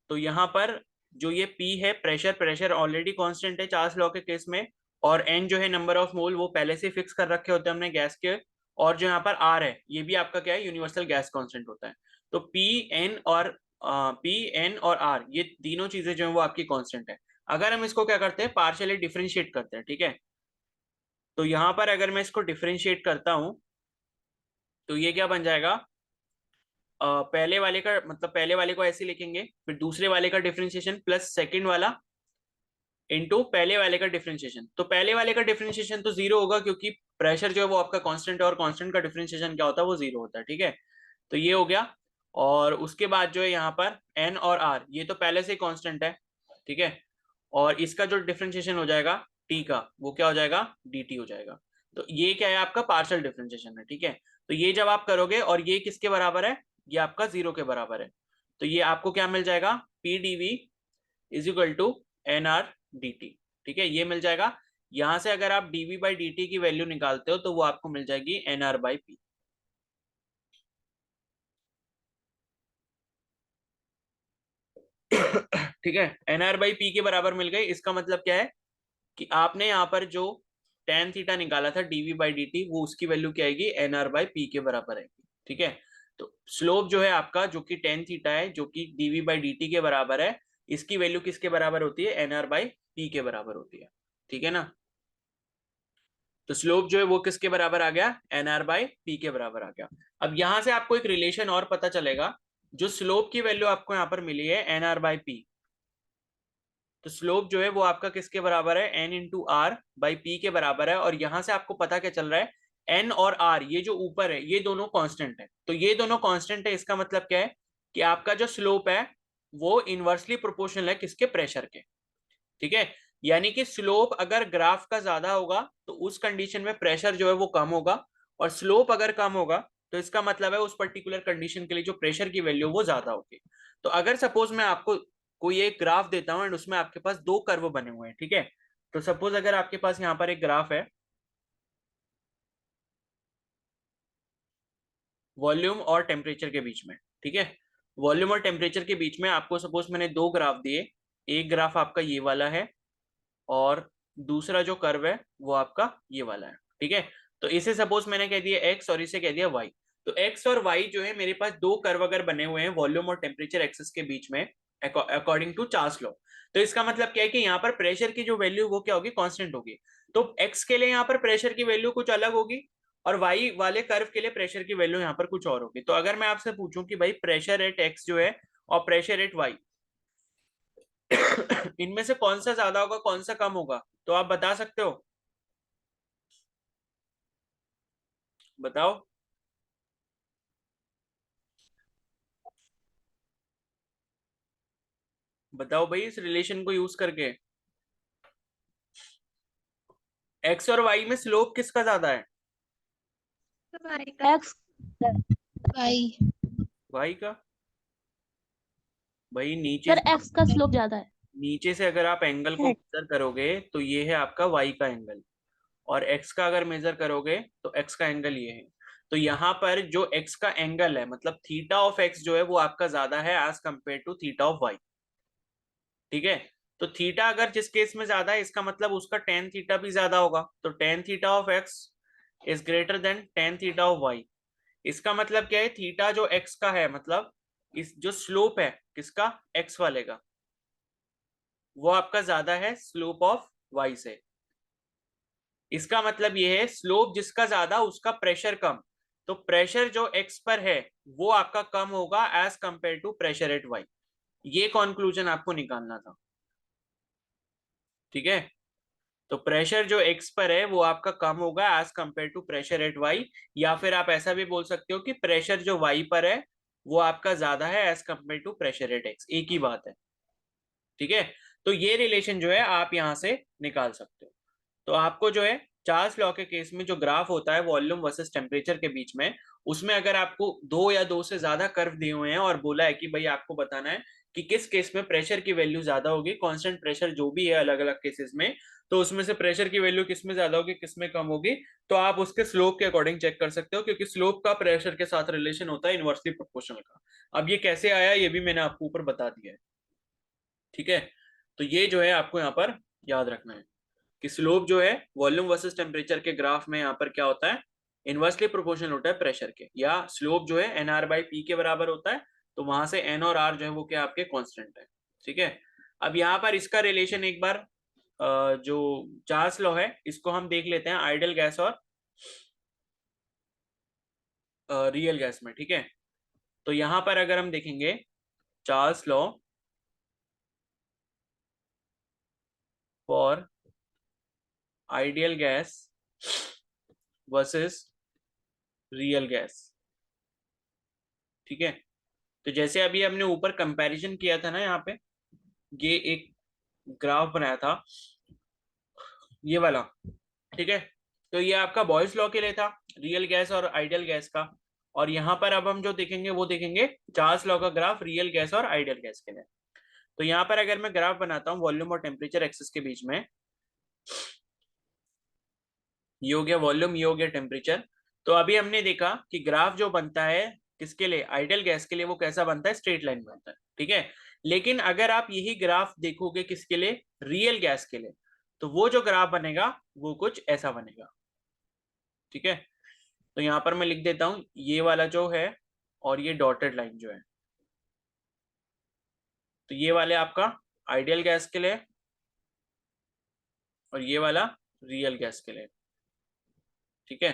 तो यहाँ पर जो ये पी है, प्रेशर, प्रेशर ऑलरेडी कांस्टेंट है चार्ल्स लॉ के केस में, और एन जो है नंबर ऑफ मोल वो पहले से फिक्स कर रखे होते हैं हमने गैस के, और जो यहाँ पर आर है ये भी आपका क्या है, यूनिवर्सल गैस कांस्टेंट होता है। तो पी एन और आर ये तीनों चीजें जो है वो आपकी कांस्टेंट है। अगर हम इसको क्या करते हैं, पार्शियली डिफरेंशिएट करते हैं। ठीक है, तो यहाँ पर अगर मैं इसको डिफरेंशिएट करता हूं तो ये क्या बन जाएगा, पहले वाले का मतलब पहले वाले को ऐसे लिखेंगे, फिर दूसरे वाले का डिफरेंशिएशन प्लस सेकंड वाला इनटू पहले वाले का डिफरेंशिएशन। तो पहले वाले का डिफरेंशिएशन तो जीरो होगा क्योंकि प्रेशर जो है वो आपका कांस्टेंट है और कांस्टेंट का डिफरेंशिएशन क्या होता है, वो जीरो होता है। ठीक है, तो ये हो गया। और उसके बाद जो है यहाँ पर एन और आर ये तो पहले से ही कांस्टेंट है। ठीक है, और इसका जो डिफरेंशिएशन हो जाएगा टी का, वो क्या हो जाएगा, डी टी हो जाएगा। तो ये क्या है, आपका पार्शियल डिफरेंशिएशन है। ठीक है, तो ये जब आप करोगे और ये किसके बराबर है, ये आपका जीरो के बराबर है, तो ये आपको क्या मिल जाएगा, P D V is equal to N R D T. ठीक है, ये मिल जाएगा। यहां से अगर आप डीवी बाई डी टी की वैल्यू निकालते हो तो वो आपको मिल जाएगी एन आर बाई पी। ठीक है, एन आर बाई पी के बराबर मिल गई। इसका मतलब क्या है कि आपने यहाँ पर जो टेन थीटा निकाला था डीवी बाई डी टी, वो उसकी वैल्यू क्या आएगी, एन आर बाई पी के बराबर आएगी। ठीक है, तो स्लोप जो है आपका जो कि टेन थीटा है जो कि डीवी बाई डी टी के बराबर है, इसकी वैल्यू किसके बराबर होती है, एन आर बाई पी के बराबर होती है। ठीक है ना, तो स्लोप जो है वो किसके बराबर आ गया, एन आर बाई पी के बराबर आ गया। अब यहां से आपको एक रिलेशन और पता चलेगा, जो स्लोप की वैल्यू आपको यहाँ पर मिली है एन आर बाई पी, तो स्लोप जो है वो आपका किसके बराबर है, N into R by P के बराबर है। और यहां से आपको पता क्या चल रहा है, एन और आर ये जो ऊपर है ये दोनों कांस्टेंट है, तो ये दोनों कांस्टेंट है, इसका मतलब क्या है कि आपका जो स्लोप है वो इनवर्सली प्रोपोर्शनल है किसके, प्रेशर के। ठीक है, यानी कि स्लोप अगर ग्राफ का ज्यादा होगा तो उस कंडीशन में प्रेशर जो है वो कम होगा, और स्लोप अगर कम होगा तो इसका मतलब है उस पर्टिकुलर कंडीशन के लिए जो प्रेशर की वैल्यू वो ज्यादा होगी। तो अगर सपोज मैं आपको कोई एक ग्राफ देता हूं एंड उसमें आपके पास दो कर्व बने हुए हैं, ठीक है, तो सपोज अगर आपके पास यहाँ पर एक ग्राफ है वॉल्यूम और टेम्परेचर के बीच में, ठीक है, वॉल्यूम और टेम्परेचर के बीच में आपको सपोज मैंने दो ग्राफ दिए, एक ग्राफ आपका ये वाला है और दूसरा जो कर्व है वो आपका ये वाला है। ठीक है, तो इसे सपोज मैंने कह दिया एक्स और इसे कह दिया वाई। तो एक्स और वाई जो है मेरे पास दो कर्व अगर बने हुए हैं वॉल्यूम और टेम्परेचर एक्सिस के बीच में अकॉर्डिंग टू चार्ल्स लॉ, तो इसका मतलब क्या है कि यहाँ पर प्रेशर की जो वैल्यू वो क्या होगी, कांस्टेंट होगी। तो एक्स के लिए यहाँ पर प्रेशर की वैल्यू कुछ अलग होगी और वाई वाले कर्व के लिए प्रेशर की वैल्यू यहाँ पर कुछ और होगी। तो अगर मैं आपसे पूछूं कि भाई प्रेशर एट एक्स जो है और प्रेशर एट वाई इनमें से कौन सा ज्यादा होगा कौन सा कम होगा, तो आप बता सकते हो, बताओ। बताओ भाई इस रिलेशन को यूज करके एक्स और वाई में स्लोप किसका ज्यादा है, एक्स वाई। वाई का। भाई सर एक्स का स्लोप ज्यादा है। नीचे से अगर आप एंगल को मेजर करोगे तो ये है आपका वाई का एंगल, और एक्स का अगर मेजर करोगे तो एक्स का एंगल ये है। तो यहाँ पर जो x का एंगल है, मतलब थीटा ऑफ x जो है वो आपका ज्यादा है as compare to theta of y। ठीक है, तो थीटा अगर जिस केस में ज्यादा है, इसका मतलब उसका टेन थीटा भी ज्यादा होगा। तो tan theta of x is greater than tan theta of y। इसका मतलब क्या है, थीटा जो x का है, मतलब इस जो स्लोप है किसका, x वाले का, वो आपका ज्यादा है स्लोप ऑफ y से। इसका मतलब ये है स्लोप जिसका ज्यादा उसका प्रेशर कम। तो प्रेशर जो x पर है वो आपका कम होगा as compare to pressure at y। ये कंक्लूजन आपको निकालना था। ठीक है, तो प्रेशर जो x पर है वो आपका कम होगा as compare to pressure at y। या फिर आप ऐसा भी बोल सकते हो कि प्रेशर जो y पर है वो आपका ज्यादा है as compare to pressure at x। एक ही बात है। ठीक है, तो ये रिलेशन जो है आप यहां से निकाल सकते हो। तो आपको जो है चार्ल्स लॉ के केस में जो ग्राफ होता है वॉल्यूम वर्सेस टेम्परेचर के बीच में, उसमें अगर आपको दो या दो से ज्यादा कर्व दिए हुए हैं और बोला है कि भाई आपको बताना है कि किस केस में प्रेशर की वैल्यू ज्यादा होगी, कांस्टेंट प्रेशर जो भी है अलग अलग केसेस में, तो उसमें से प्रेशर की वैल्यू किस में ज्यादा होगी किस में कम होगी, तो आप उसके स्लोप के अकॉर्डिंग चेक कर सकते हो, क्योंकि स्लोप का प्रेशर के साथ रिलेशन होता है इनवर्सली प्रोपोर्शनल का। अब ये कैसे आया ये भी मैंने आपको ऊपर बता दिया है। ठीक है, तो ये जो है आपको यहाँ पर याद रखना है कि स्लोप जो है वॉल्यूम वर्सेस टेम्परेचर के ग्राफ में यहाँ पर क्या होता है, इनवर्सली प्रोपोर्शनल होता है प्रेशर के, या स्लोप जो है एन आर बाई पी के बराबर होता है। तो वहां से एन और आर जो है वो क्या आपके कांस्टेंट है। ठीक है, अब यहाँ पर इसका रिलेशन एक बार जो चार्ल्स लॉ है इसको हम देख लेते हैं आइडियल गैस और रियल गैस में। ठीक है, तो यहाँ पर अगर हम देखेंगे Charles law for ideal gas versus real gas. ठीक है, तो जैसे अभी हमने ऊपर कंपैरिजन किया था ना, यहाँ पे ये एक ग्राफ बनाया था ये वाला। ठीक है, तो ये आपका बॉयल्स लॉ के लिए था, रियल गैस और आइडियल गैस का। और यहाँ पर अब हम जो देखेंगे वो देखेंगे चार्ल्स लॉ का ग्राफ रियल गैस और आइडियल गैस के लिए। तो यहाँ पर अगर मैं ग्राफ बनाता हूँ वॉल्यूम और टेम्परेचर एक्सिस के बीच में, ये हो गया वॉल्यूम ये हो गया टेम्परेचर। तो अभी हमने देखा कि ग्राफ जो बनता है किसके लिए, आइडियल गैस के लिए, वो कैसा बनता है, स्ट्रेट लाइन बनता है। ठीक है, लेकिन अगर आप यही ग्राफ देखोगे किसके लिए, रियल गैस के लिए, तो वो जो ग्राफ बनेगा वो कुछ ऐसा बनेगा। ठीक है, तो यहां पर मैं लिख देता हूं ये वाला जो है और ये डॉटेड लाइन जो है, तो ये वाले आपका आइडियल गैस के लिए और ये वाला रियल गैस के लिए। ठीक है,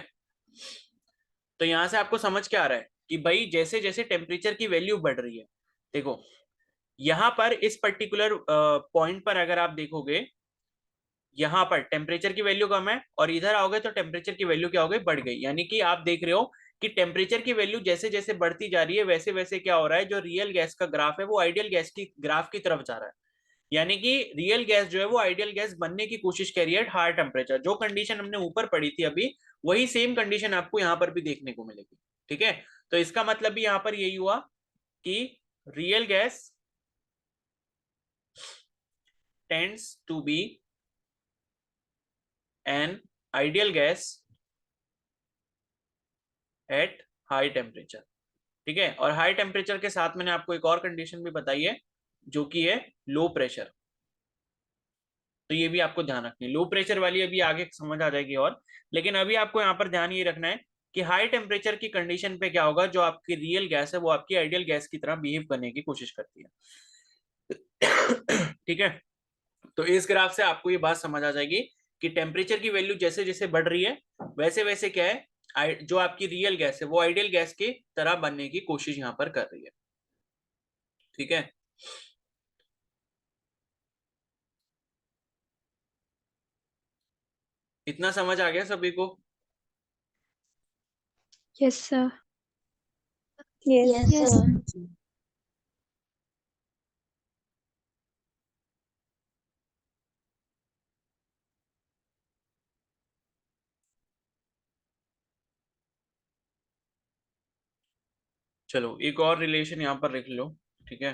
तो यहां से आपको समझ क्या आ रहा है कि भाई जैसे जैसे टेम्परेचर की वैल्यू बढ़ रही है, देखो यहां पर इस पर्टिकुलर पॉइंट पर अगर आप देखोगे, यहाँ पर टेम्परेचर की वैल्यू कम है और इधर आओगे तो टेम्परेचर की वैल्यू क्या हो गई, बढ़ गई। यानी कि आप देख रहे हो कि टेम्परेचर की वैल्यू जैसे जैसे बढ़ती जा रही है वैसे वैसे क्या हो रहा है, जो रियल गैस का ग्राफ है वो आइडियल गैस की ग्राफ की तरफ जा रहा है। यानी कि रियल गैस जो है वो आइडियल गैस बनने की कोशिश कर रही है हायर टेम्परेचर। जो कंडीशन हमने ऊपर पढ़ी थी अभी, वही सेम कंडीशन आपको यहाँ पर भी देखने को मिलेगी। ठीक है, तो इसका मतलब भी यहाँ पर यही हुआ कि real gas tends to be an ideal gas at high temperature. ठीक है, और हाई टेम्परेचर के साथ मैंने आपको एक और कंडीशन भी बताई है जो कि है लो प्रेशर। तो ये भी आपको ध्यान रखनी है, लो प्रेशर वाली अभी आगे समझ आ जाएगी और, लेकिन अभी आपको यहाँ पर ध्यान ये रखना है कि हाई टेम्परेचर की कंडीशन पे क्या होगा, जो आपकी रियल गैस है वो आपकी आइडियल गैस की तरह बिहेव करने की कोशिश करती है। ठीक है, तो इस ग्राफ से आपको ये बात समझ आ जाएगी कि टेम्परेचर की वैल्यू जैसे जैसे बढ़ रही है वैसे वैसे क्या है, जो आपकी रियल गैस है वो आइडियल गैस की तरह बनने की कोशिश यहाँ पर कर रही है। ठीक है, इतना समझ आ गया सभी को। Yes sir. Yes yes sir. चलो एक और रिलेशन यहाँ पर लिख लो। ठीक है,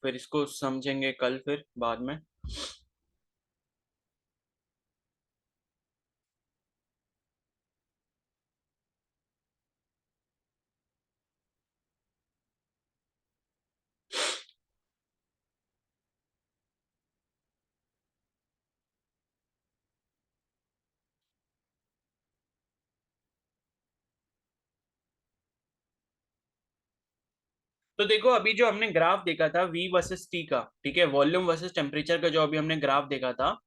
फिर इसको समझेंगे कल फिर बाद में। तो देखो अभी जो हमने ग्राफ देखा था V वर्सेस T का, ठीक है, वॉल्यूम वर्सेस टेम्परेचर का, जो अभी हमने ग्राफ देखा था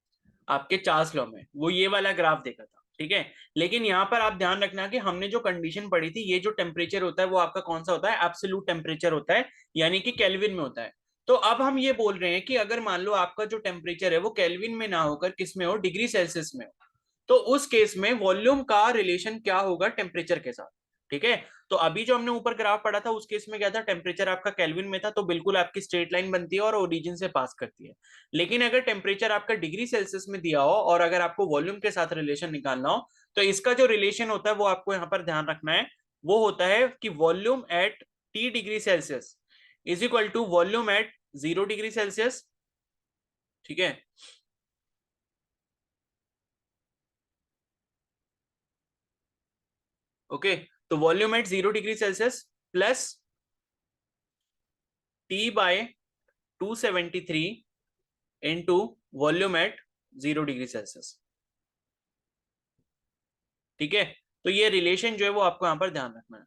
आपके चार्ल्स लॉ में, वो ये वाला ग्राफ देखा था, ठीक है। लेकिन यहाँ पर आप ध्यान रखना कि हमने जो कंडीशन पढ़ी थी, ये जो टेम्परेचर होता है वो आपका कौन सा होता है, एब्सोल्यूट टेम्परेचर होता है, यानी कि केल्विन में होता है। तो अब हम ये बोल रहे हैं कि अगर मान लो आपका जो टेम्परेचर है वो केल्विन में ना होकर किस में हो, डिग्री सेल्सियस में हो, तो उस केस में वॉल्यूम का रिलेशन क्या होगा टेम्परेचर के साथ, ठीक है। तो अभी जो हमने ऊपर ग्राफ पढ़ा था उस केस में क्या था, टेम्परेचर आपका केल्विन में था, तो बिल्कुल आपकी स्ट्रेट लाइन बनती है और ओरिजिन से पास करती है। लेकिन अगर टेम्परेचर आपका डिग्री सेल्सियस में दिया हो और अगर आपको वॉल्यूम के साथ रिलेशन निकालना हो, तो इसका जो रिलेशन होता है वो आपको यहाँ पर ध्यान रखना है। वो होता है कि volume at T degree Celsius is equal to volume at 0 degree Celsius, ठीक है। ओके, तो volume at 0 degree Celsius plus T by 273 into volume at 0 degree Celsius, ठीक है। तो ये रिलेशन जो है वो आपको यहां पर ध्यान रखना है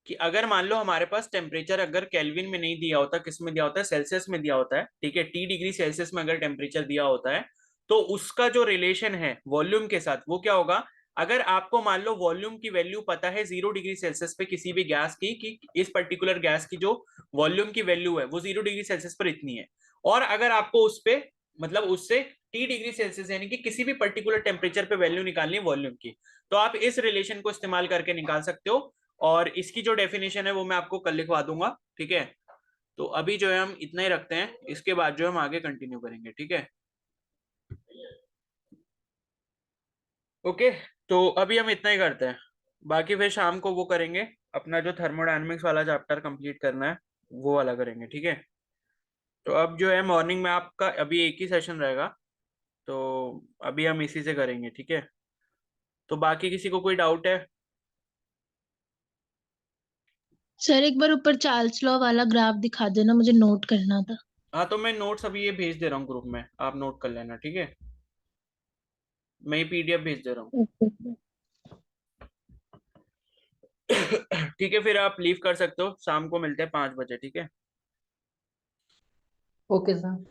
कि अगर मान लो हमारे पास टेम्परेचर अगर केल्विन में नहीं दिया होता, किस में दिया होता है, सेल्सियस में दिया होता है, ठीक है, T डिग्री सेल्सियस में अगर टेम्परेचर दिया होता है, तो उसका जो रिलेशन है वॉल्यूम के साथ वो क्या होगा। अगर आपको मान लो वॉल्यूम की वैल्यू पता है 0 डिग्री सेल्सियस पे किसी भी गैस की, कि इस पर्टिकुलर गैस की जो वॉल्यूम की वैल्यू है वो 0 डिग्री सेल्सियस पर इतनी है, और अगर आपको उस पे मतलब उससे T डिग्री सेल्सियस यानी कि किसी भी पर्टिकुलर टेम्परेचर पे वैल्यू निकालनी है वॉल्यूम की, तो आप इस रिलेशन को इस्तेमाल करके निकाल सकते हो। और इसकी जो डेफिनेशन है वो मैं आपको कल लिखवा दूंगा, ठीक है। तो अभी जो है हम इतना ही रखते हैं, इसके बाद जो हम आगे कंटिन्यू करेंगे, ठीक है। ओके, तो अभी हम इतना ही करते हैं, बाकी फिर शाम को वो करेंगे, अपना जो थर्मोडायनेमिक्स वाला चैप्टर कंप्लीट करना है वो वाला करेंगे, ठीक है। तो अब जो है मॉर्निंग में आपका अभी एक ही सेशन रहेगा, तो अभी हम इसी से करेंगे, ठीक है। तो बाकी किसी को कोई डाउट है? सर एक बार ऊपर चार्ल्स लॉ वाला ग्राफ दिखा देना, मुझे नोट करना था। हाँ, तो मैं नोट्स अभी ये भेज दे रहा हूँ ग्रुप में, आप नोट कर लेना, ठीक है। मैं ये PDF भेज दे रहा हूँ। ओके। ठीक है, फिर आप लीव कर सकते हो, शाम को मिलते हैं 5 बजे, ठीक है। Okay sir.